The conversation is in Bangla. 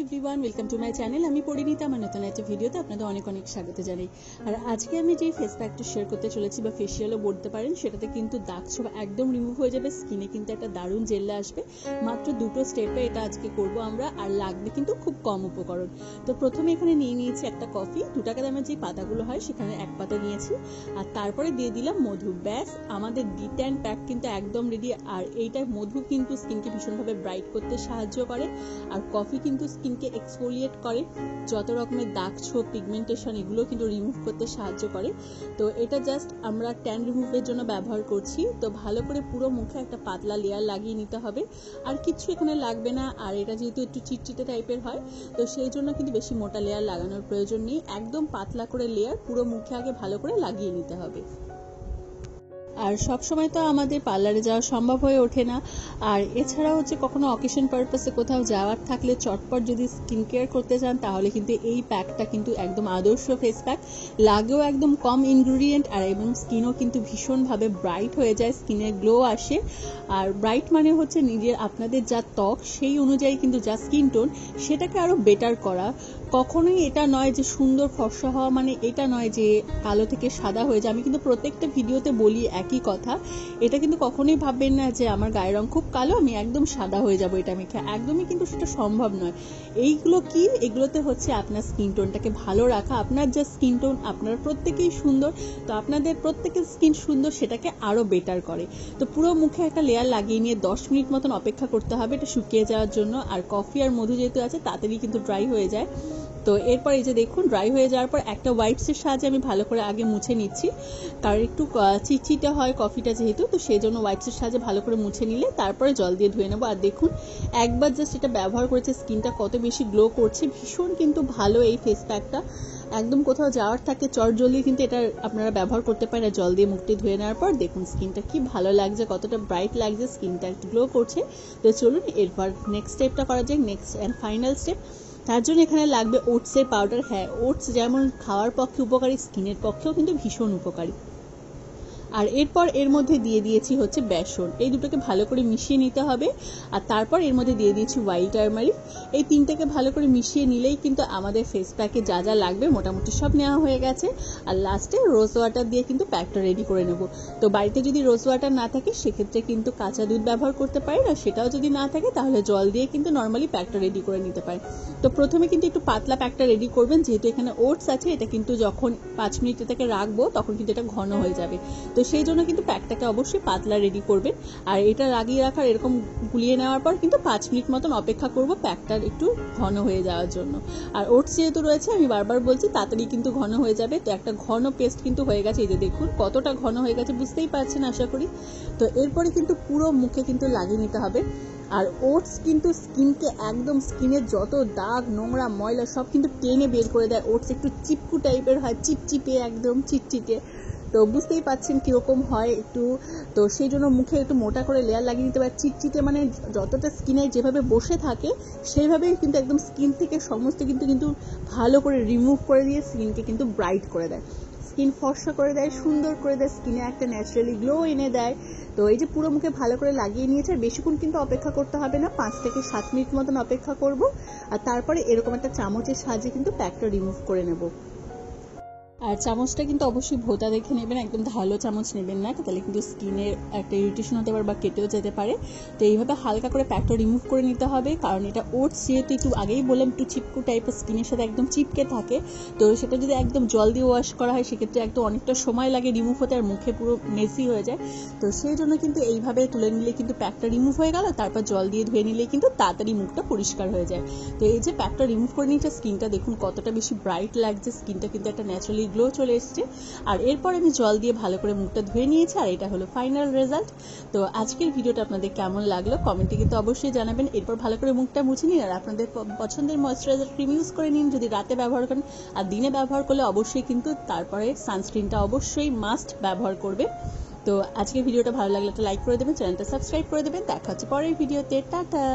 Everyone, welcome to my channel. আমি পরিণীতা। আমার নতুন একটা ভিডিওতে আপনাদের অনেক অনেক স্বাগত জানাই। আর আজকে আমি যে ফেস প্যাকটা শেয়ার করতে চলেছি বা ফেসিয়ালও বলতে পারেন, সেটাতে কিন্তু দাগ ছোপ একদম রিমুভ হয়ে যাবে। স্কিনে কিন্তু একটা দারুণ জেল্লা আসবে। মাত্র দুটো স্টেপে এটা আজকে করব আমরা, আর লাগবে কিন্তু খুব কম উপকরণ। তো প্রথমে এখানে নিয়ে নিয়েছি একটা কফি, 2 টাকা দামের যে পাতাগুলো হয় সেখানে 1 পাতা নিয়েছি, আর তারপরে দিয়ে দিলাম মধু। ব্যাস, আমাদের ডিট্যান প্যাক কিন্তু একদম রেডি। আর এইটা মধু কিন্তু স্কিনকে ভীষণভাবে ব্রাইট করতে সাহায্য করে, আর কফি কিন্তু স্কিনকে এক্সফোলিয়েট করে, যত রকমের দাগ ছোপ পিগমেন্টেশন এগুলো কিন্তু রিমুভ করতে সাহায্য করে। তো এটা জাস্ট আমরা ট্যান রিমুভের জন্য ব্যবহার করছি। তো ভালো করে পুরো মুখে একটা পাতলা লেয়ার লাগিয়ে নিতে হবে, আর কিছু এখানে লাগবে না। আর এটা যেহেতু একটু চিটচিটে টাইপের হয়, তো সেই জন্য কিন্তু বেশি মোটা লেয়ার লাগানোর প্রয়োজন নেই। একদম পাতলা করে লেয়ার পুরো মুখে আগে ভালো করে লাগিয়ে নিতে হবে। আর সব সময় তো আমাদের পার্লারে যাওয়া সম্ভব হয়ে ওঠে না। আর এছাড়া হচ্ছে কখনো অকেশন পারপাসে কোথাও যাওয়ার থাকলে চটপট যদি স্কিন কেয়ার করতে চান, তাহলে কিন্তু এই প্যাকটা কিন্তু একদম আদর্শ ফেস প্যাক। লাগেও একদম কম ইনগ্রিডিয়েন্ট, আর এবং স্কিনও কিন্তু ভীষণভাবে ব্রাইট হয়ে যায়, স্কিনে গ্লো আসে। আর ব্রাইট মানে হচ্ছে নিজের আপনাদের যা ত্বক সেই অনুযায়ী কিন্তু যা স্কিন টোন, সেটাকে আরও বেটার করা। কখনোই এটা নয় যে সুন্দর ফর্সা হওয়া মানে এটা নয় যে কালো থেকে সাদা হয়ে যায়। আমি কিন্তু প্রত্যেকটা ভিডিওতে বলি একই কথা। এটা কিন্তু কখনোই ভাববেন না যে আমার গায়ের রং খুব কালো, আমি একদম সাদা হয়ে যাব এটা মেখে, একদমই কিন্তু সেটা সম্ভব নয়। এইগুলো কি, এগুলোতে হচ্ছে আপনার স্কিন টোনটাকে ভালো রাখা। আপনার যা স্কিন টোন, আপনার প্রত্যেকেই সুন্দর, তো আপনাদের প্রত্যেকের স্কিন সুন্দর, সেটাকে আরও বেটার করে। তো পুরো মুখে একটা লেয়ার লাগিয়ে নিয়ে 10 মিনিট মতন অপেক্ষা করতে হবে এটা শুকিয়ে যাওয়ার জন্য। আর কফি আর মধু যেহেতু আছে, তাড়াতাড়ি কিন্তু ড্রাই হয়ে যায়। তো এরপর এই যে দেখুন, ড্রাই হয়ে যাওয়ার পর একটা ওয়াইপসের সাহায্যে আমি ভালো করে আগে মুছে নিচ্ছি, কারণ একটু চিটচিটে হয় কফিটা যেহেতু, তো সেই জন্য ওয়াইপসের সাহায্যে ভালো করে মুছে নিলে তারপরে জল দিয়ে ধুয়ে নেবো। আর দেখুন, একবার জাস্ট এটা ব্যবহার করেছে, স্কিনটা কত বেশি গ্লো করছে। ভীষণ কিন্তু ভালো এই ফেস প্যাকটা। একদম কোথাও যাওয়ার থাকে চটজলদি কিন্তু এটা আপনারা ব্যবহার করতে পারেন। জল দিয়ে মুখটি ধুয়ে নেওয়ার পর দেখুন স্কিনটা কি ভালো লাগছে, কতটা ব্রাইট লাগছে, স্কিনটা একটু গ্লো করছে। তো চলুন এরপর নেক্সট স্টেপটা করা যাক, নেক্সট অ্যান্ড ফাইনাল স্টেপ। তার জন্য এখানে লাগবে ওটসের পাউডার। হ্যাঁ, ওটস যেমন খাওয়ার পক্ষে উপকারী, স্কিনের পক্ষেও কিন্তু ভীষণ উপকারী। আর এরপর এর মধ্যে দিয়ে দিয়েছি হচ্ছে বেসন। এই দুটোকে ভালো করে মিশিয়ে নিতে হবে। আর তারপর এর মধ্যে দিয়ে দিয়েছি হোয়াইট টারমারিক। এই তিনটাকে ভালো করে মিশিয়ে নিলেই কিন্তু আমাদের ফেস প্যাকে যা যা লাগবে মোটামুটি সব নেওয়া হয়ে গেছে। আর লাস্টে রোজ ওয়াটার দিয়ে কিন্তু প্যাকটা রেডি করে নেব। তো বাড়িতে যদি রোজ ওয়াটার না থাকে, সেক্ষেত্রে কিন্তু কাঁচা দুধ ব্যবহার করতে পারেন, আর সেটাও যদি না থাকে তাহলে জল দিয়ে কিন্তু নর্মালি প্যাকটা রেডি করে নিতে পারেন। তো প্রথমে কিন্তু একটু পাতলা প্যাকটা রেডি করবেন, যেহেতু এখানে ওটস আছে। এটা কিন্তু যখন 5 মিনিট থেকে রাখবো তখন কিন্তু এটা ঘন হয়ে যাবে। তো সেই জন্য কিন্তু প্যাকটাকে অবশ্যই পাতলা রেডি করবেন। আর এটা লাগিয়ে রাখার এরকম গুলিয়ে নেওয়ার পর কিন্তু 5 মিনিট মতন অপেক্ষা করব প্যাকটার একটু ঘন হয়ে যাওয়ার জন্য। আর ওটস যেহেতু রয়েছে, আমি বারবার বলছি, তাড়াতাড়ি কিন্তু ঘন হয়ে যাবে। তো একটা ঘন পেস্ট কিন্তু হয়ে গেছে। এই যে দেখুন কতটা ঘন হয়ে গেছে, বুঝতেই পারছেন আশা করি। তো এরপরে কিন্তু পুরো মুখে কিন্তু লাগিয়ে নিতে হবে। আর ওটস কিন্তু স্কিনকে একদম, স্কিনের যত দাগ নোংরা ময়লা সব কিন্তু টেনে বের করে দেয়। ওটস একটু চিপকু টাইপের হয়, চিপচিপে একদম চিটচিটে। তো বুঝতেই পাচ্ছেন কিরকম হয় একটু। তো সেই জন্য মুখে একটু মোটা করে লেয়ার লাগিয়ে নিতে পারে। চিটচিটে মানে যতটা স্কিনে যেভাবে বসে থাকে সেইভাবেই কিন্তু একদম স্কিন থেকে সমস্ত কিন্তু ভালো করে রিমুভ করে দিয়ে স্কিনকে কিন্তু ব্রাইট করে দেয়, স্কিন ফর্সা করে দেয়, সুন্দর করে দেয়, স্কিনে একটা ন্যাচারালি গ্লো এনে দেয়। তো এই যে পুরো মুখে ভালো করে লাগিয়ে নিয়েছে, আর বেশিক্ষণ কিন্তু অপেক্ষা করতে হবে না, 5 থেকে 7 মিনিট মতন অপেক্ষা করব। আর তারপরে এরকম একটা চামচের সাহায্যে কিন্তু প্যাকটা রিমুভ করে নেব। আর চামচটা কিন্তু অবশ্যই ভোঁতা দেখে নেবেন, একদম ধারালো চামচ নেবেন না, তাহলে কিন্তু স্কিনের একটা ইরিটেশন হতে পারে বা কেটেও যেতে পারে। তো এইভাবে হালকা করে প্যাকটা রিমুভ করে নিতে হবে, কারণ এটা ওটস যেহেতু একটু আগেই বললাম একটু চিপকু টাইপের, স্কিনের সাথে একদম চিপকে থাকে। তো সেটা যদি একদম জল দিয়ে ওয়াশ করা হয়, সেক্ষেত্রে একদম অনেকটা সময় লাগে রিমুভ হতে, আর মুখে পুরো মেসি হয়ে যায়। তো সেই জন্য কিন্তু এইভাবে তুলে নিলে কিন্তু প্যাকটা রিমুভ হয়ে গেল, তারপর জল দিয়ে ধুয়ে নিলে কিন্তু তাড়াতাড়ি মুখটা পরিষ্কার হয়ে যায়। তো এই যে প্যাকটা রিমুভ করে নিয়েছে, স্কিনটা দেখুন কতটা বেশি ব্রাইট লাগছে, স্কিনটা কিন্তু একটা ন্যাচারালি গ্লো চলে এসছে। আর এরপর আমি জল দিয়ে ভালো করে মুখটা ধুয়ে নিয়েছি, আর এটা হলো ফাইনাল রেজাল্ট। তো আজকের ভিডিওটা আপনাদের কেমন লাগলো কমেন্টে কিন্তু অবশ্যই জানাবেন। এরপর ভালো করে মুখটা মুছে নিন, আর আপনাদের পছন্দের ময়শ্চারাইজার ক্রিম ইউজ করে নিন যদি রাতে ব্যবহার করেন। আর দিনে ব্যবহার করলে অবশ্যই কিন্তু তারপরে সানস্ক্রিনটা অবশ্যই মাস্ট ব্যবহার করবে। তো আজকের ভিডিওটা ভালো লাগলে একটা লাইক করে দেবেন, চ্যানেলটা সাবস্ক্রাইব করে দেবেন। দেখা হচ্ছে পরের ভিডিওতে। টাটা।